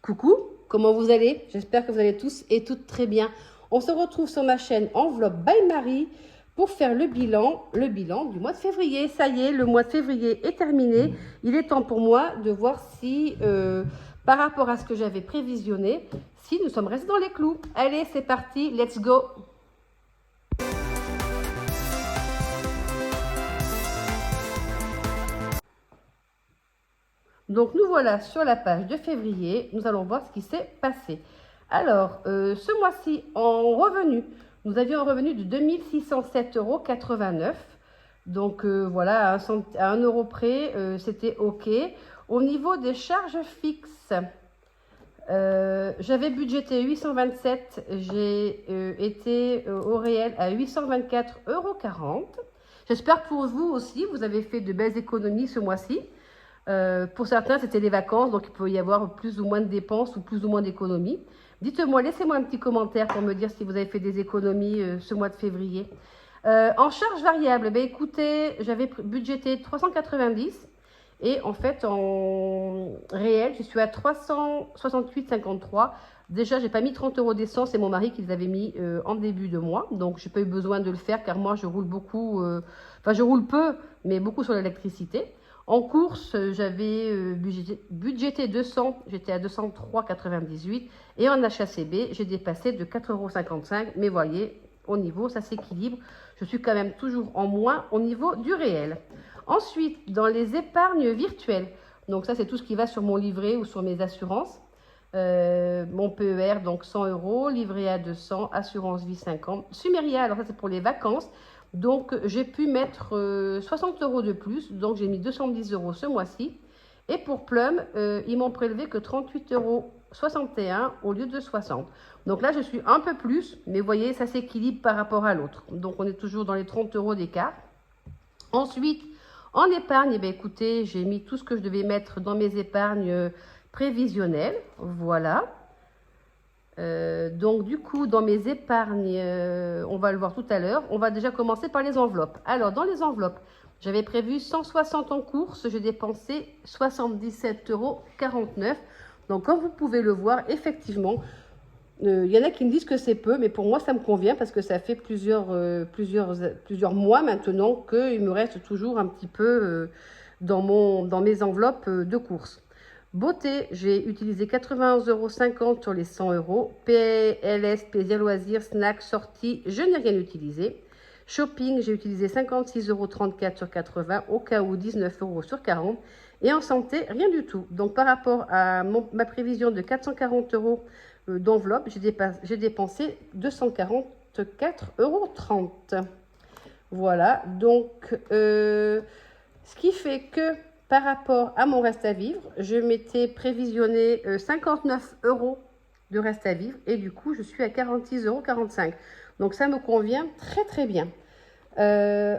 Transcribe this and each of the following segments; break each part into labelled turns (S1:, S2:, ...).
S1: Coucou, comment vous allez? J'espère que vous allez tous et toutes très bien. On se retrouve sur ma chaîne Enveloppe by Marie pour faire le bilan du mois de février. Ça y est, le mois de février est terminé. Il est temps pour moi de voir si, par rapport à ce que j'avais prévisionné, si nous sommes restés dans les clous. Allez, c'est parti, let's go! Donc nous voilà sur la page de février, nous allons voir ce qui s'est passé. Alors, ce mois-ci, en revenu, nous avions un revenu de 2607,89 €. Donc voilà, à 1 euro près, c'était OK. Au niveau des charges fixes, j'avais budgété 827, j'ai été au réel à 824,40 €. J'espère que pour vous aussi, vous avez fait de belles économies ce mois-ci. Pour certains, c'était les vacances, donc il peut y avoir plus ou moins de dépenses ou plus ou moins d'économies. Dites-moi, laissez-moi un petit commentaire pour me dire si vous avez fait des économies ce mois de février. En charge variable, ben écoutez, j'avais budgété 390 et en fait, en réel, je suis à 368,53 €. Déjà, j'ai pas mis 30 € d'essence, c'est mon mari qui les avait mis en début de mois, donc j'ai pas eu besoin de le faire car moi, je roule beaucoup, enfin je roule peu, mais beaucoup sur l'électricité. En course, j'avais budgété 200, j'étais à 203,98 et en HACB, j'ai dépassé de 4,55 €. Mais voyez, au niveau, ça s'équilibre. Je suis quand même toujours en moins au niveau du réel. Ensuite, dans les épargnes virtuelles, donc ça c'est tout ce qui va sur mon livret ou sur mes assurances. Mon PER, donc 100 €, livret A 200, assurance vie 50. Sumeria, alors ça c'est pour les vacances. Donc, j'ai pu mettre 60 € de plus. Donc, j'ai mis 210 € ce mois-ci. Et pour Plum, ils m'ont prélevé que 38,61 € au lieu de 60. Donc là, je suis un peu plus. Mais vous voyez, ça s'équilibre par rapport à l'autre. Donc, on est toujours dans les 30 € d'écart. Ensuite, en épargne, eh bien, écoutez, j'ai mis tout ce que je devais mettre dans mes épargnes prévisionnelles. Voilà. Donc du coup, dans mes épargnes, on va le voir tout à l'heure, on va déjà commencer par les enveloppes. Alors, dans les enveloppes, j'avais prévu 160 en course, j'ai dépensé 77,49 €. Donc, comme vous pouvez le voir, effectivement, il y en a qui me disent que c'est peu, mais pour moi, ça me convient parce que ça fait plusieurs mois maintenant qu'il me reste toujours un petit peu dans mes enveloppes de course. Beauté, j'ai utilisé 91,50 € sur les 100 €. PLS, plaisir, loisirs, snacks, sorties, je n'ai rien utilisé. Shopping, j'ai utilisé 56,34 € sur 80, au cas où 19 € sur 40. Et en santé, rien du tout. Donc par rapport à ma prévision de 440 € d'enveloppe, j'ai dépensé 244,30 €. Voilà, donc ce qui fait que par rapport à mon reste à vivre, je m'étais prévisionné 59 € de reste à vivre et du coup, je suis à 46,45 €. Donc, ça me convient très, très bien.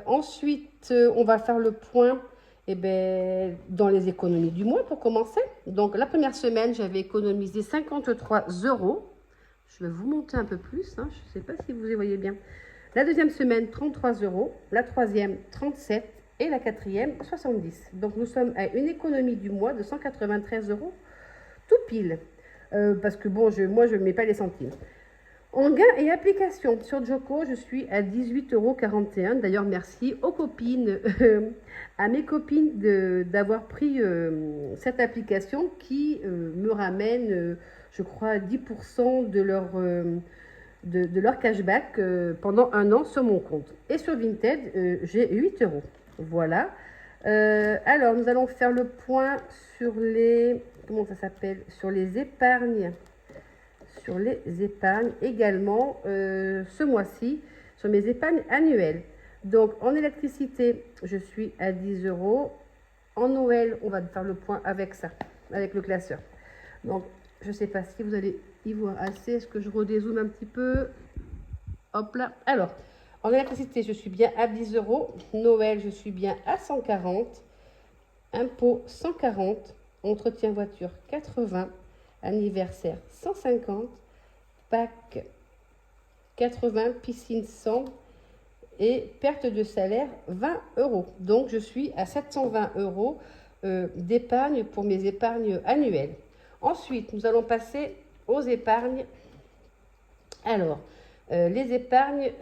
S1: Ensuite, on va faire le point dans les économies du mois pour commencer. Donc, la première semaine, j'avais économisé 53 €. Je vais vous monter un peu plus, hein, je ne sais pas si vous y voyez bien. La deuxième semaine, 33 €. La troisième, 37 € et la quatrième, 70. Donc, nous sommes à une économie du mois de 193 € tout pile. Parce que bon, moi, je ne mets pas les centimes. En gains et applications, sur Joko, je suis à 18,41 €. D'ailleurs, merci aux copines, à mes copines d'avoir pris cette application qui me ramène, je crois, 10% de leur cashback pendant un an sur mon compte. Et sur Vinted, j'ai 8 €. Voilà. Alors, nous allons faire le point sur les... Comment ça s'appelle? Sur les épargnes. Sur les épargnes également ce mois-ci, sur mes épargnes annuelles. Donc, en électricité, je suis à 10 €. En Noël, on va faire le point avec ça, avec le classeur. Donc, je ne sais pas si vous allez y voir assez. Est-ce que je redézoome un petit peu? Hop là. Alors, en électricité, je suis bien à 10 €. Noël, je suis bien à 140. Impôt, 140. Entretien voiture, 80. Anniversaire, 150. Pâques, 80. Piscine, 100. Et perte de salaire, 20 €. Donc, je suis à 720 € d'épargne pour mes épargnes annuelles. Ensuite, nous allons passer aux épargnes. Alors, les épargnes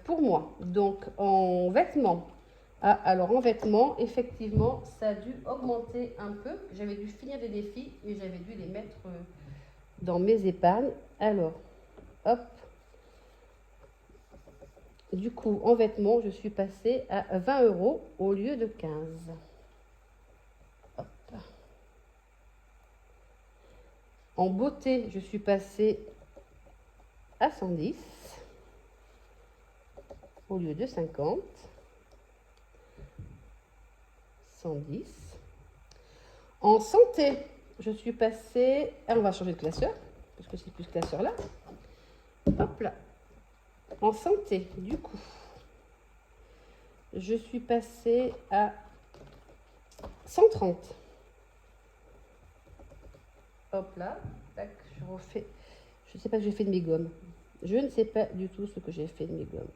S1: pour moi. Donc, en vêtements. Ah, alors, en vêtements, effectivement, ça a dû augmenter un peu. J'avais dû finir des défis et j'avais dû les mettre dans mes épargnes. Alors, hop. Du coup, en vêtements, je suis passée à 20 € au lieu de 15. Hop. En beauté, je suis passée à 110 au lieu de 50. 110. En santé, je suis passée... Ah, on va changer de classeur, parce que c'est plus ce classeur-là. Hop là. En santé, du coup, je suis passée à 130. Hop là. Tac, je refais... Je ne sais pas ce que j'ai fait de mes gommes. Je ne sais pas du tout ce que j'ai fait de mes gommes.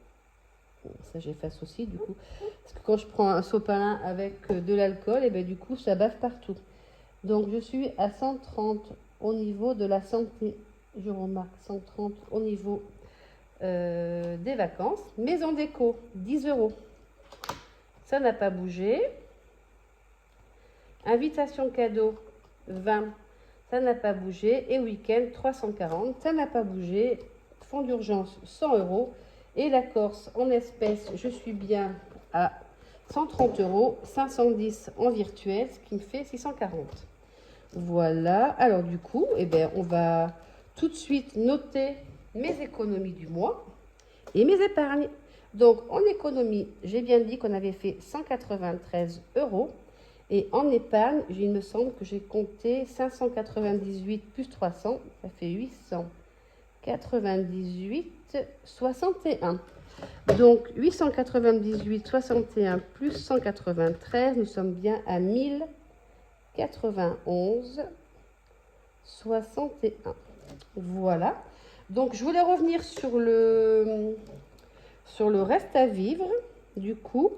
S1: Bon, ça, j'efface aussi, du coup. Parce que quand je prends un sopalin avec de l'alcool, et bien du coup, ça bave partout. Donc, je suis à 130 au niveau de la santé. Je remarque 130 au niveau des vacances. Maison déco, 10 €. Ça n'a pas bougé. Invitation cadeau, 20. Ça n'a pas bougé. Et week-end, 340. Ça n'a pas bougé. Fonds d'urgence, 100 €. Et la Corse en espèces, je suis bien à 130 €, 510 en virtuel, ce qui me fait 640. Voilà. Alors du coup, eh bien, on va tout de suite noter mes économies du mois et mes épargnes. Donc en économie, j'ai bien dit qu'on avait fait 193 €. Et en épargne, il me semble que j'ai compté 598 plus 300, ça fait 898, 61. Donc 898, 61 plus 193, nous sommes bien à 1091, 61. Voilà. Donc je voulais revenir sur le reste à vivre. Du coup,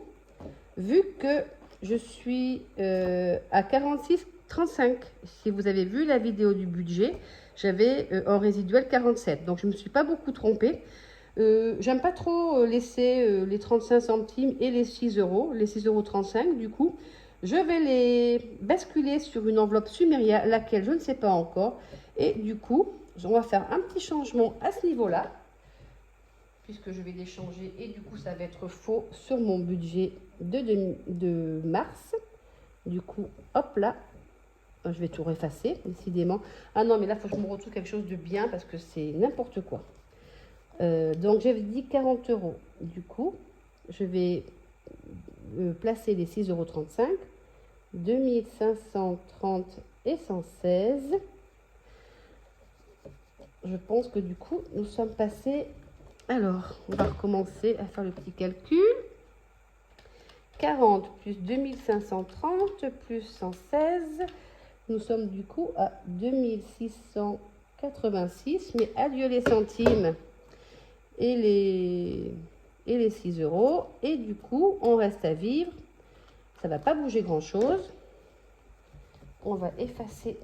S1: vu que je suis à 46,35. Si vous avez vu la vidéo du budget, j'avais en résiduel 47. Donc, je ne me suis pas beaucoup trompée. J'aime pas trop laisser les 35 centimes et les 6 €, les 6,35 €. Du coup, je vais les basculer sur une enveloppe Sumeria, laquelle je ne sais pas encore. Et du coup, on va faire un petit changement à ce niveau-là, puisque je vais les changer et du coup, ça va être faux sur mon budget de mars. Du coup, hop là, je vais tout effacer, décidément. Ah non, mais là, il faut que je me retrouve quelque chose de bien parce que c'est n'importe quoi. Donc, j'avais dit 40 €. Du coup, je vais placer les 6,35 €, 2530 et 116. Je pense que du coup, nous sommes passés... Alors, on va recommencer à faire le petit calcul. 40 plus 2530 plus 116. Nous sommes du coup à 2686. Mais adieu les centimes et les 6 €. Et du coup, on reste à vivre. Ça ne va pas bouger grand-chose. On va effacer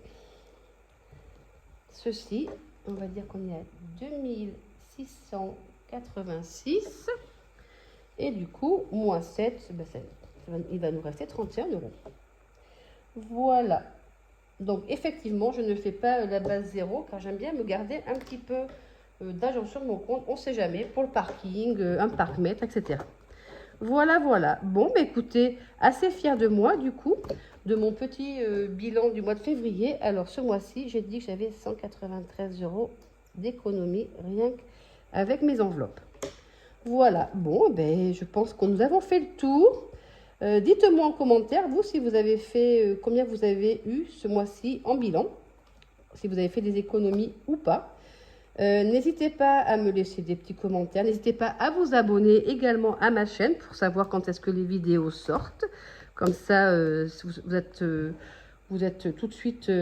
S1: ceci. On va dire qu'on est à 2686. Et du coup, moins 7, ben il va nous rester 31 €. Voilà. Donc, effectivement, je ne fais pas la base 0 car j'aime bien me garder un petit peu d'argent sur mon compte. On ne sait jamais, pour le parking, un parc-mètre, etc. Voilà, voilà. Bon, bah, écoutez, assez fière de moi, du coup, de mon petit bilan du mois de février. Alors, ce mois-ci, j'ai dit que j'avais 193 € d'économie, rien qu'avec mes enveloppes. Voilà, bon, ben, je pense que nous avons fait le tour. Dites-moi en commentaire, vous, si vous avez fait, combien vous avez eu ce mois-ci en bilan, si vous avez fait des économies ou pas. N'hésitez pas à me laisser des petits commentaires, n'hésitez pas à vous abonner également à ma chaîne pour savoir quand est-ce que les vidéos sortent. Comme ça, vous êtes tout de suite,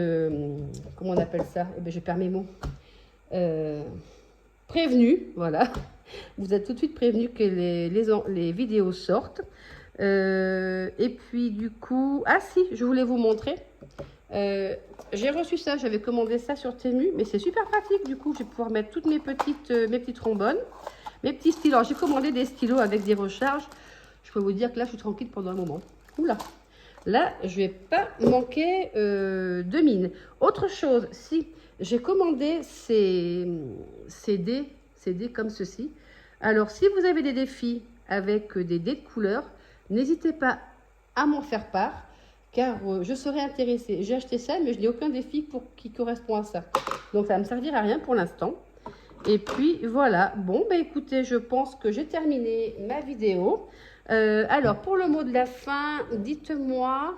S1: comment on appelle ça? Eh bien, je perds mes mots. Prévenu, voilà. Vous êtes tout de suite prévenu que les vidéos sortent. Et puis du coup, ah si, je voulais vous montrer. J'ai reçu ça, j'avais commandé ça sur Temu, mais c'est super pratique. Du coup, je vais pouvoir mettre toutes mes petites trombones, mes petits stylos. Alors, j'ai commandé des stylos avec des recharges. Je peux vous dire que là, je suis tranquille pendant un moment. Oula, là, je vais pas manquer de mine. Autre chose, si j'ai commandé ces dés comme ceci. Alors, si vous avez des défis avec des dés de couleur, n'hésitez pas à m'en faire part, car je serais intéressée. J'ai acheté ça, mais je n'ai aucun défi qui correspond à ça. Donc, ça ne me servira à rien pour l'instant. Et puis, voilà. Bon, bah, écoutez, je pense que j'ai terminé ma vidéo. Alors, pour le mot de la fin, dites-moi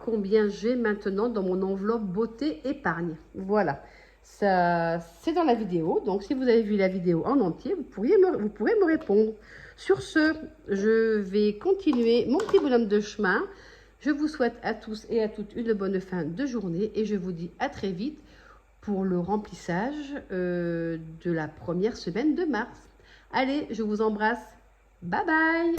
S1: combien j'ai maintenant dans mon enveloppe beauté épargne. Voilà, ça c'est dans la vidéo. Donc, si vous avez vu la vidéo en entier, vous pourrez me répondre. Sur ce, je vais continuer mon petit bonhomme de chemin. Je vous souhaite à tous et à toutes une bonne fin de journée et je vous dis à très vite pour le remplissage de la première semaine de mars. Allez, je vous embrasse. Bye bye!